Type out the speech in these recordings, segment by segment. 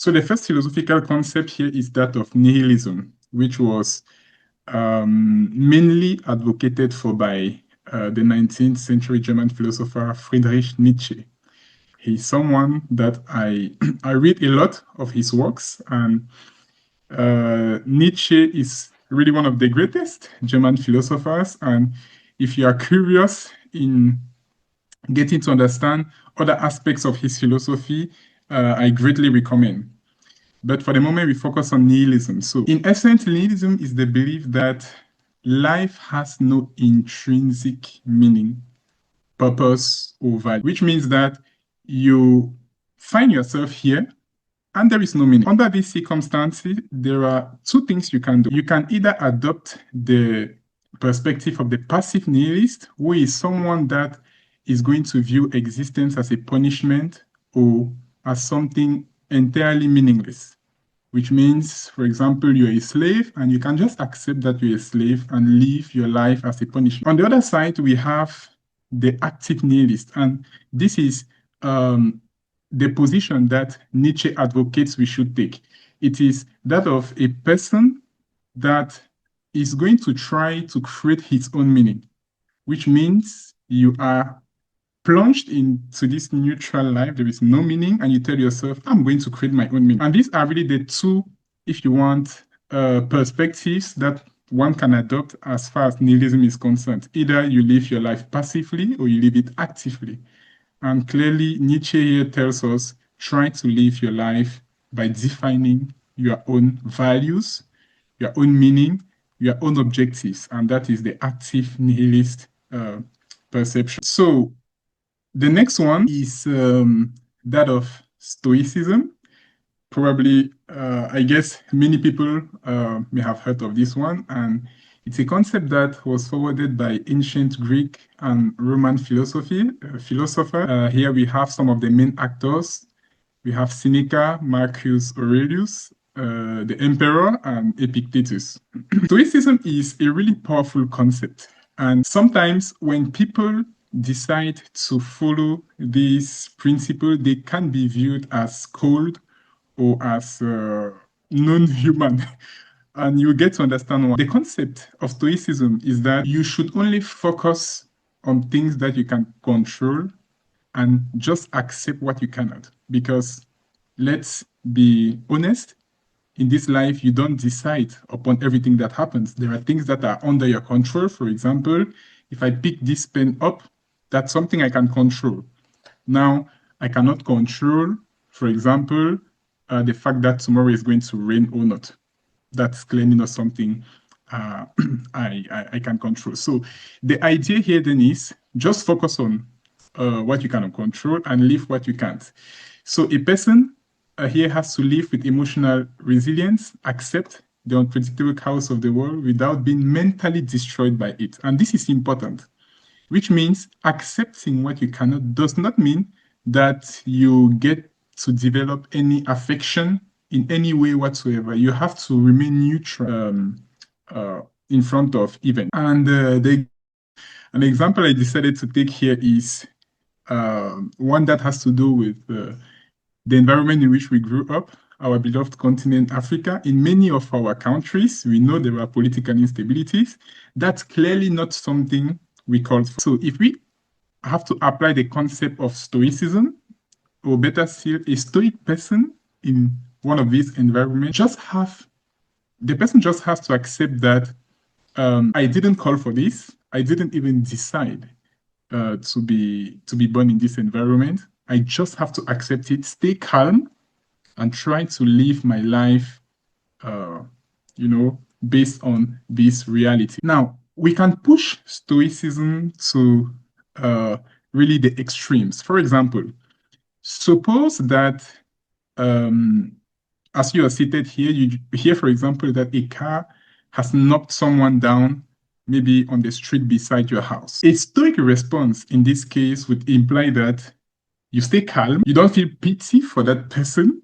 So the first philosophical concept here is that of nihilism, which was mainly advocated for by the 19th century German philosopher Friedrich Nietzsche. He's someone that I I read a lot of his works, and Nietzsche is really one of the greatest German philosophers. And if you are curious in getting to understand other aspects of his philosophy, I greatly recommend. But for the moment, we focus on nihilism. So, in essence, nihilism is the belief that life has no intrinsic meaning, purpose, or value, which means that you find yourself here and there is no meaning. Under these circumstances, there are two things you can do. You can either adopt the perspective of the passive nihilist, who is someone that is going to view existence as a punishment or as something entirely meaningless, which means, for example, you're a slave and you can just accept that you're a slave and live your life as a punishment. On the other side, we have the active nihilist, and this is the position that Nietzsche advocates we should take. It is that of a person that is going to try to create his own meaning, which means you are plunged into this neutral life. There is no meaning, and you tell yourself, I'm going to create my own meaning. And these are really the two, if you want, perspectives that one can adopt as far as nihilism is concerned. Either you live your life passively or you live it actively. And clearly, Nietzsche here tells us, try to live your life by defining your own values, your own meaning, your own objectives. And that is the active nihilist perception. So the next one is that of Stoicism. Probably, I guess many people may have heard of this one, and it's a concept that was forwarded by ancient Greek and Roman philosopher. Here we have some of the main actors. We have Seneca, Marcus Aurelius, the emperor, and Epictetus. Stoicism is a really powerful concept, and sometimes when people decide to follow this principle, they can be viewed as cold or as non-human. And you get to understand why. The concept of Stoicism is that you should only focus on things that you can control and just accept what you cannot. Because let's be honest, in this life, you don't decide upon everything that happens. There are things that are under your control. For example, if I pick this pen up, that's something I can control. Now, I cannot control, for example, the fact that tomorrow is going to rain or not. That's clearly not something I can control. So the idea here then is just focus on what you cannot control and leave what you can't. So a person here has to live with emotional resilience, accept the unpredictable chaos of the world without being mentally destroyed by it. And this is important, which means accepting what you cannot does not mean that you get to develop any affection in any way whatsoever. You have to remain neutral in front of events. And an example I decided to take here is one that has to do with the environment in which we grew up, our beloved continent, Africa. In many of our countries, we know there are political instabilities. That's clearly not something we call for. So if we have to apply the concept of Stoicism, or better still, a Stoic person in one of these environments, the person just has to accept that I didn't call for this. I didn't even decide to be born in this environment. I just have to accept it, stay calm, and try to live my life, based on this reality. Now, we can push Stoicism to really the extremes. For example, suppose that as you are seated here, you hear, for example, that a car has knocked someone down, maybe on the street beside your house. A Stoic response in this case would imply that you stay calm, you don't feel pity for that person,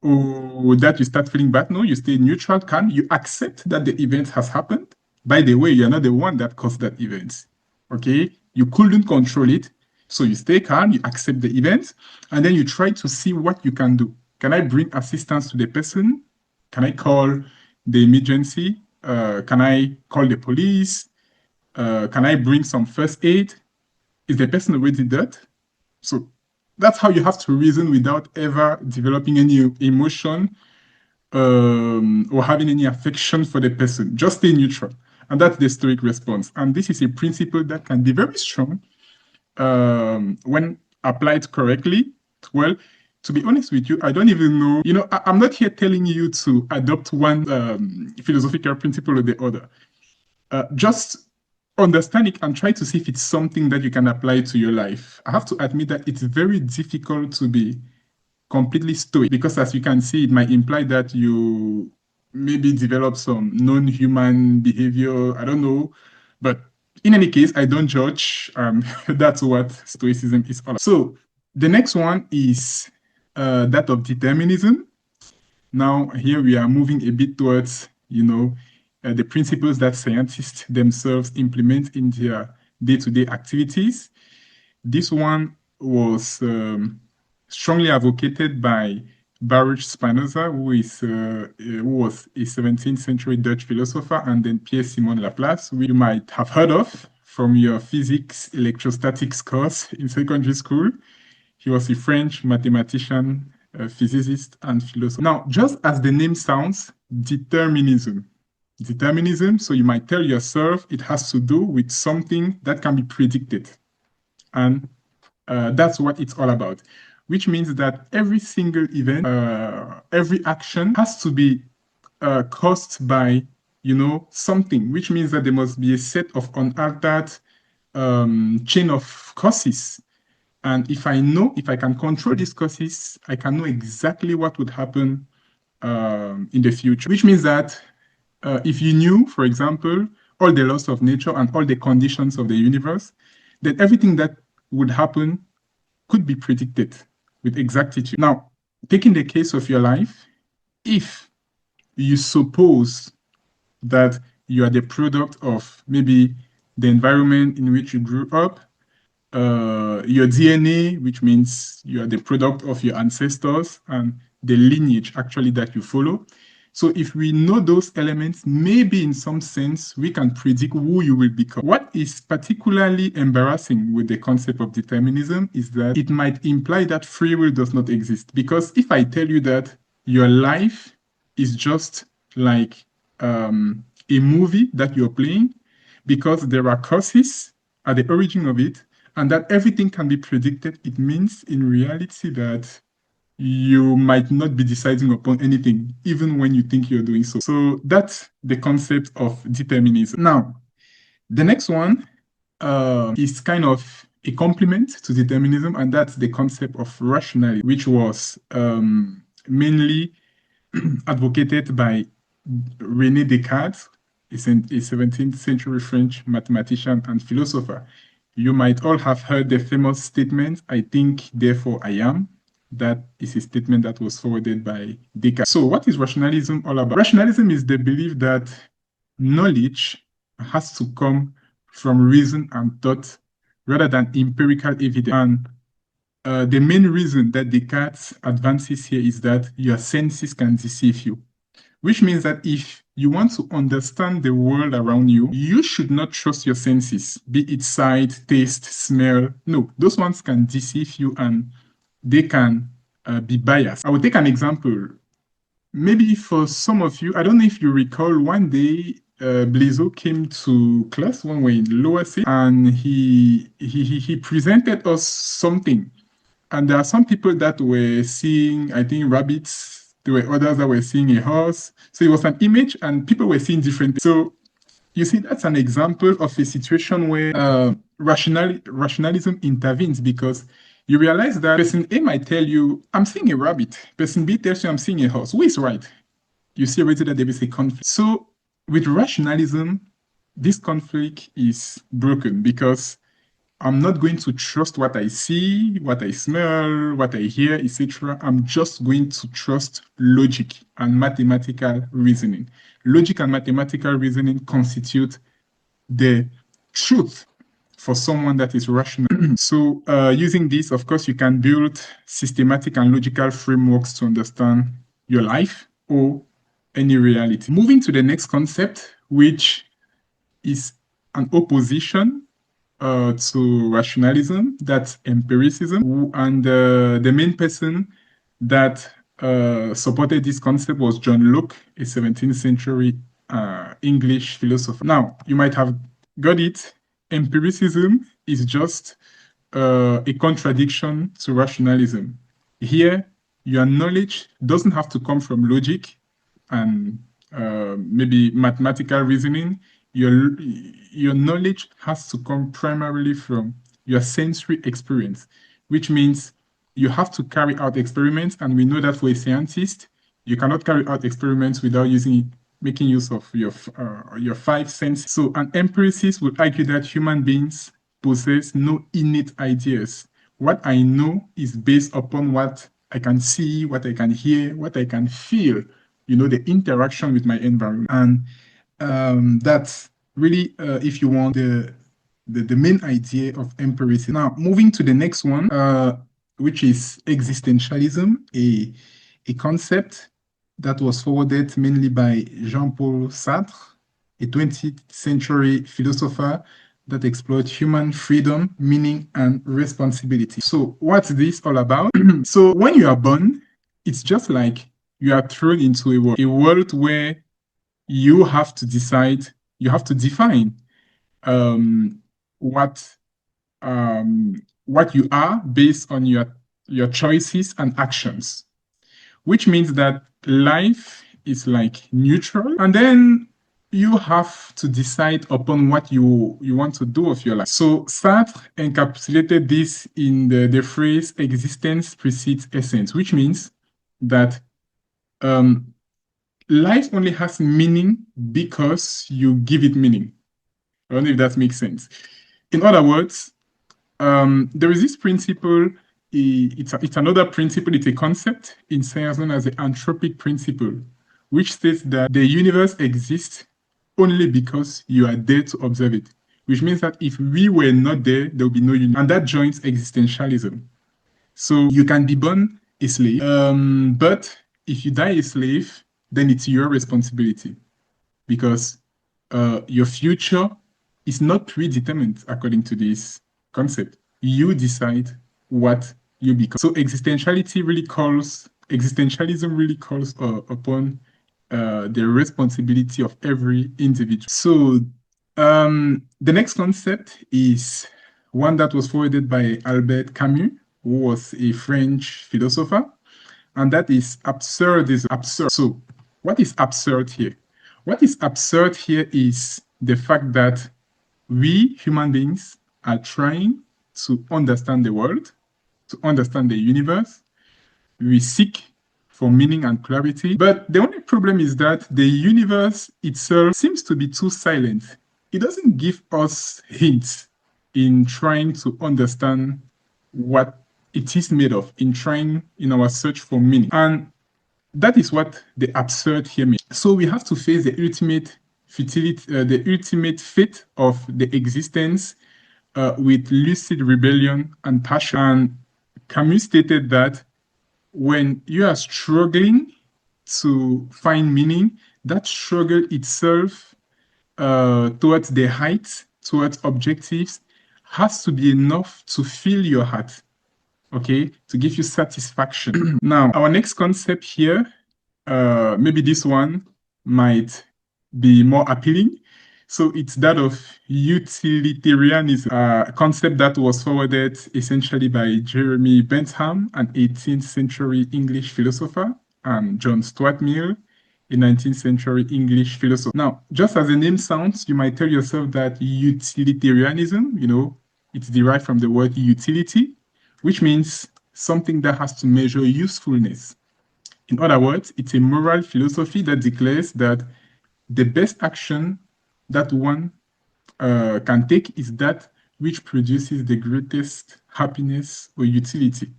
or that you start feeling bad. No, you stay neutral, calm, you accept that the event has happened. By the way, you're not the one that caused that event, okay? You couldn't control it, so you stay calm, you accept the event, and then you try to see what you can do. Can I bring assistance to the person? Can I call the emergency? Can I call the police? Can I bring some first aid? Is the person already dead? So that's how you have to reason without ever developing any emotion or having any affection for the person. Just stay neutral. And that's the Stoic response. And this is a principle that can be very strong when applied correctly. Well, to be honest with you, I don't even know. I'm not here telling you to adopt one philosophical principle or the other. Just understand it and try to see if it's something that you can apply to your life. I have to admit that it's very difficult to be completely stoic because, as you can see, it might imply that you maybe develop some non-human behavior. I don't know. But in any case, I don't judge. That's what Stoicism is all about. So the next one is that of determinism. Now, here we are moving a bit towards, the principles that scientists themselves implement in their day-to-day activities. This one was strongly advocated by Baruch Spinoza, who was a 17th century Dutch philosopher, and then Pierre-Simon Laplace, who you might have heard of from your physics electrostatics course in secondary school. He was a French mathematician, physicist, and philosopher. Now, just as the name sounds, determinism. Determinism, so you might tell yourself it has to do with something that can be predicted. And that's what it's all about, which means that every single event, every action has to be caused by, something, which means that there must be a set of unaltered chain of causes. And if I can control these causes, I can know exactly what would happen in the future, which means that if you knew, for example, all the laws of nature and all the conditions of the universe, then everything that would happen could be predicted with exactitude. Now, taking the case of your life, if you suppose that you are the product of maybe the environment in which you grew up, your DNA, which means you are the product of your ancestors and the lineage actually that you follow. So if we know those elements, maybe in some sense, we can predict who you will become. What is particularly embarrassing with the concept of determinism is that it might imply that free will does not exist. Because if I tell you that your life is just like a movie that you're playing, because there are causes at the origin of it, and that everything can be predicted, it means in reality that you might not be deciding upon anything, even when you think you're doing so. So that's the concept of determinism. Now, the next one is kind of a complement to determinism, and that's the concept of rationalism, which was mainly advocated by René Descartes, a 17th century French mathematician and philosopher. You might all have heard the famous statement, "I think, therefore I am." That is a statement that was forwarded by Descartes. So what is rationalism all about? Rationalism is the belief that knowledge has to come from reason and thought rather than empirical evidence. And the main reason that Descartes advances here is that your senses can deceive you, which means that if you want to understand the world around you, you should not trust your senses, be it sight, taste, smell. No, those ones can deceive you and they can be biased. I will take an example. Maybe for some of you, I don't know if you recall, one day Blizo came to class when we were in lower C, and he presented us something. And there are some people that were seeing, I think, rabbits. There were others that were seeing a horse. So it was an image, and people were seeing different things. So you see, that's an example of a situation where rationalism intervenes, because you realize that person A might tell you, "I'm seeing a rabbit." Person B tells you, "I'm seeing a horse." Who is right? You see already that there is a conflict. So with rationalism, this conflict is broken, because I'm not going to trust what I see, what I smell, what I hear, etc. I'm just going to trust logic and mathematical reasoning. Logic and mathematical reasoning constitute the truth for someone that is rational. So using this, of course, you can build systematic and logical frameworks to understand your life or any reality. Moving to the next concept, which is an opposition to rationalism, that's empiricism. And the main person that supported this concept was John Locke, a 17th century English philosopher. Now, you might have got it. Empiricism is just a contradiction to rationalism. Here, your knowledge doesn't have to come from logic and maybe mathematical reasoning. Your knowledge has to come primarily from your sensory experience, which means you have to carry out experiments, and we know that for a scientist, you cannot carry out experiments without making use of your five senses. So an empiricist would argue that human beings possess no innate ideas. What I know is based upon what I can see, what I can hear, what I can feel, the interaction with my environment. And that's really, if you want, the main idea of empiricism. Now, moving to the next one, which is existentialism, a concept that was forwarded mainly by Jean-Paul Sartre, a 20th century philosopher that explored human freedom, meaning, and responsibility. So what's this all about? So when you are born, it's just like you are thrown into a world where you have to decide, you have to define what you are based on your choices and actions, which means that life is like neutral, and then you have to decide upon what you want to do with your life. So Sartre encapsulated this in the phrase existence precedes essence, which means that life only has meaning because you give it meaning. I don't know if that makes sense. In other words, there is this principle, it's another principle, it's a concept in science known as the anthropic principle, which states that the universe exists only because you are there to observe it, which means that if we were not there, there would be no universe. And that joins existentialism. So you can be born a slave, but if you die a slave, then it's your responsibility, because your future is not predetermined according to this concept. You decide what you become. So existentialism really calls upon the responsibility of every individual. So the next concept is one that was forwarded by Albert Camus, who was a French philosopher, and that is absurdism. Absurd. So what is absurd here? What is absurd here is the fact that we human beings are trying to understand the world, to understand the universe. We seek for meaning and clarity. But the only problem is that the universe itself seems to be too silent. It doesn't give us hints in trying to understand what it is made of, in our search for meaning. And that is what the absurd here means. So we have to face the ultimate futility, the ultimate fate of the existence with lucid rebellion and passion. And Camus stated that when you are struggling to find meaning, that struggle itself towards the heights, towards objectives, has to be enough to fill your heart, okay, to give you satisfaction. Now, our next concept here, maybe this one might be more appealing. So it's that of utilitarianism, a concept that was forwarded essentially by Jeremy Bentham, an 18th century English philosopher, and John Stuart Mill, a 19th century English philosopher. Now, just as the name sounds, you might tell yourself that utilitarianism, it's derived from the word utility, which means something that has to measure usefulness. In other words, it's a moral philosophy that declares that the best action that one can take is that which produces the greatest happiness or utility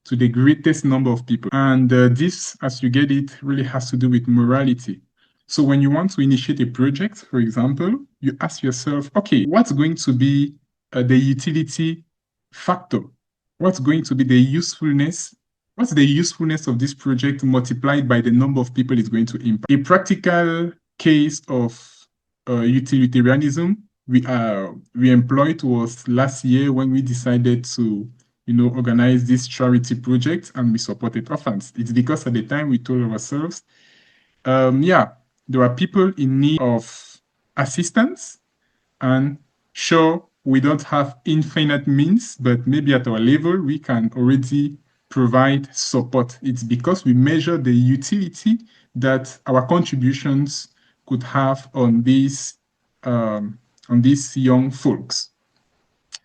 to the greatest number of people. And this, as you get it, really has to do with morality. So when you want to initiate a project, for example, you ask yourself, okay, what's going to be the utility factor. What's going to be the usefulness? What's the usefulness of this project multiplied by the number of people it's going to impact? A practical case of utilitarianism we employed was last year when we decided to organize this charity project and we supported orphans. It's because at the time we told ourselves, there are people in need of assistance, and sure, we don't have infinite means, but maybe at our level, we can already provide support. It's because we measure the utility that our contributions could have on these young folks.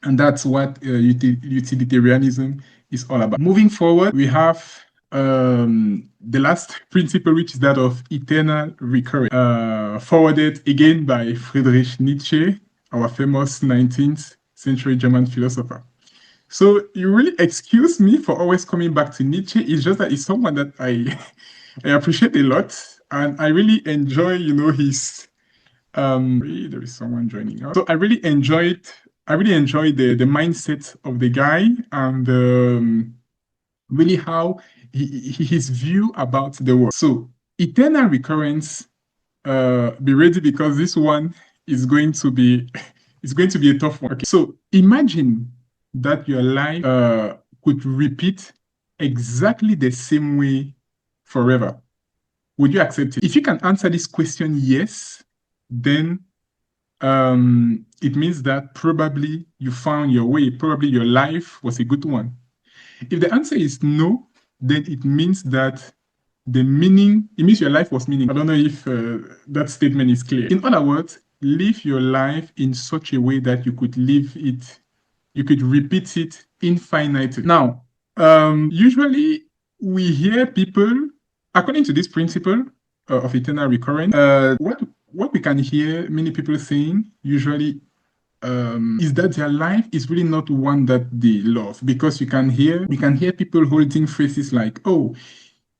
And that's what utilitarianism is all about. Moving forward, we have the last principle, which is that of eternal recurrence, forwarded again by Friedrich Nietzsche, our famous 19th century German philosopher. So you really excuse me for always coming back to Nietzsche. It's just that he's someone that I appreciate a lot, and I really enjoy, his there is someone joining us. So I really enjoyed the mindset of the guy, and really how his view about the world. So eternal recurrence, be ready because this one is going to be a tough one. Okay. So imagine that your life could repeat exactly the same way forever. Would you accept it? If you can answer this question yes, then it means that probably you found your way, probably your life was a good one. If the answer is no, then it means that it means your life was meaningless. I don't know if that statement is clear. In other words, live your life in such a way that you could repeat it infinitely. Now, usually we hear people, according to this principle of eternal recurrence, what we can hear many people saying usually is that their life is really not one that they love, because we can hear people holding phrases like, "Oh,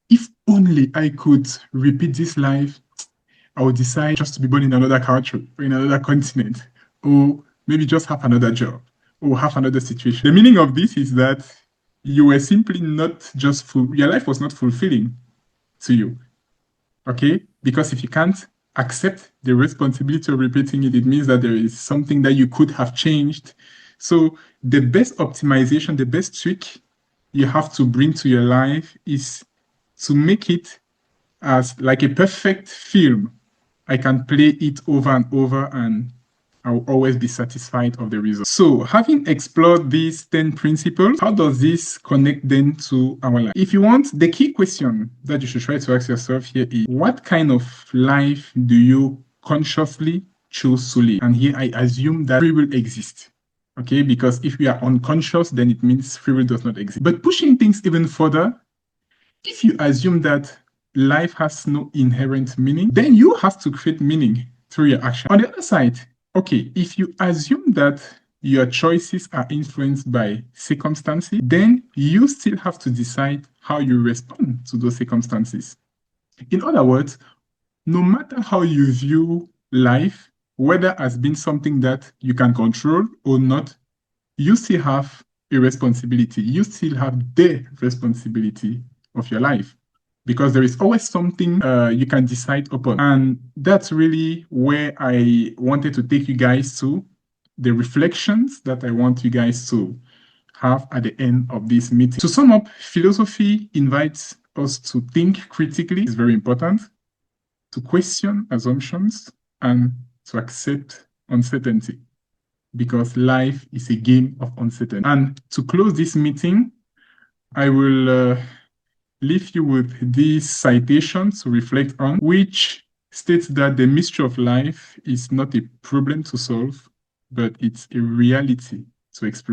if only I could repeat this life, I would decide just to be born in another country or in another continent, or maybe just have another job or have another situation." The meaning of this is that you were simply not just your life was not fulfilling to you. Okay? Because if you can't accept the responsibility of repeating it, it means that there is something that you could have changed. So the best optimization, the best trick you have to bring to your life is to make it as like a perfect film. I can play it over and over and I will always be satisfied of the result. So having explored these 10 principles, how does this connect then to our life? If you want, the key question that you should try to ask yourself here is, what kind of life do you consciously choose to live? And here I assume that free will exists. Okay, because if we are unconscious, then it means free will does not exist. But pushing things even further, if you assume that life has no inherent meaning, then you have to create meaning through your action. On the other side, okay, if you assume that your choices are influenced by circumstances, then you still have to decide how you respond to those circumstances. In other words, no matter how you view life, whether as being something that you can control or not, you still have a responsibility. You still have the responsibility of your life, because there is always something you can decide upon. And that's really where I wanted to take you guys to, the reflections that I want you guys to have at the end of this meeting. To sum up, philosophy invites us to think critically. It's very important, to question assumptions and to accept uncertainty, because life is a game of uncertainty. And to close this meeting, I will leave you with these citations to reflect on, which states that the mystery of life is not a problem to solve, but it's a reality to experience.